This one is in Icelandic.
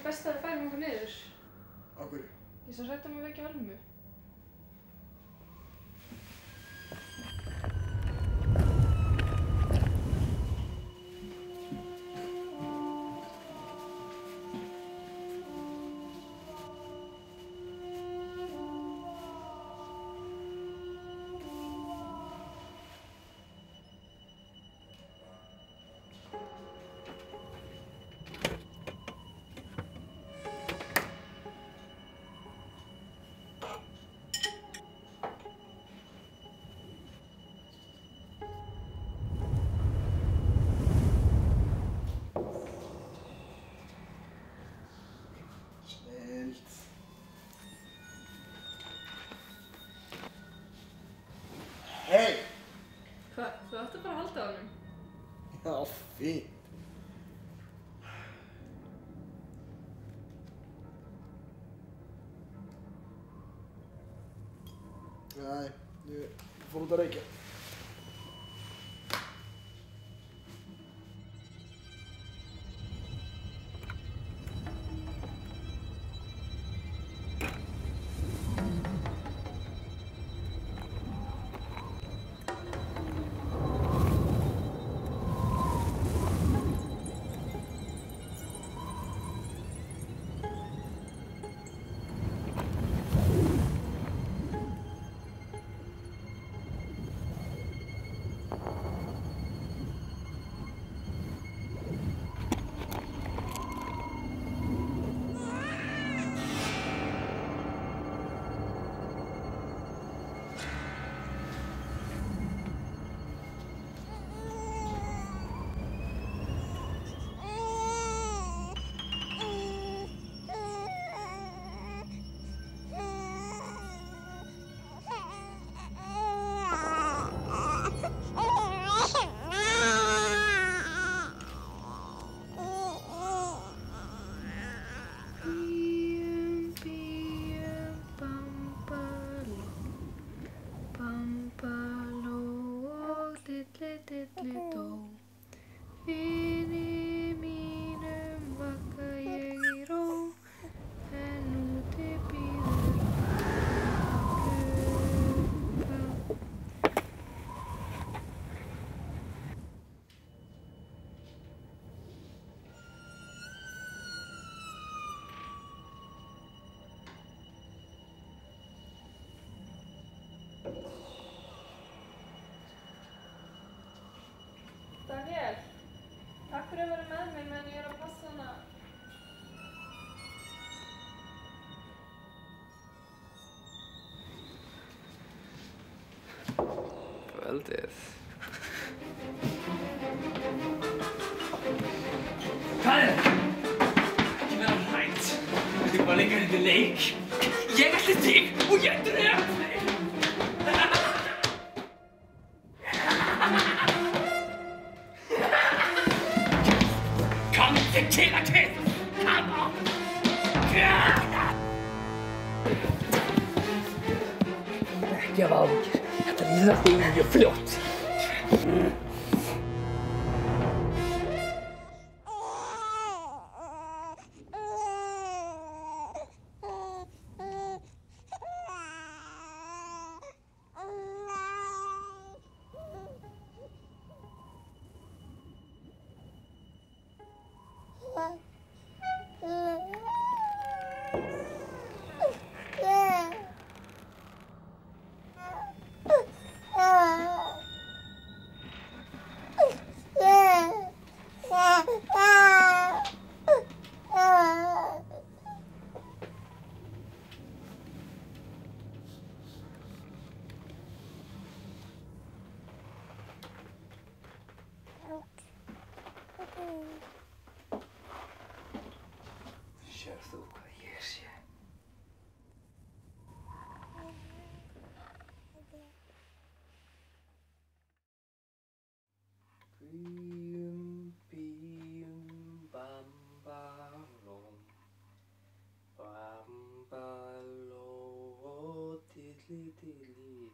best að við færum okkur niður. Á hverju? Ég er svo hrædd að vekja Ölmu. Hey! Hvað? Þú ætti bara að halda á honum. Já, fínt. Nei, ég fór út að reykja. Daniel, takk fyrir að vera með mér meðan ég er að passa hana. Veldið. Hvað er þetta? Ekki vera hrædd. Þetta er bara lengur þetta leik. Ég ætli þig og ég dref þig. Komdu til að kynna. Come on. Ekki af áhyggjur. Þetta líður þig mjög fljótt. Sér þú hvað ég sé? Bambalom, bambaló, tilli tilli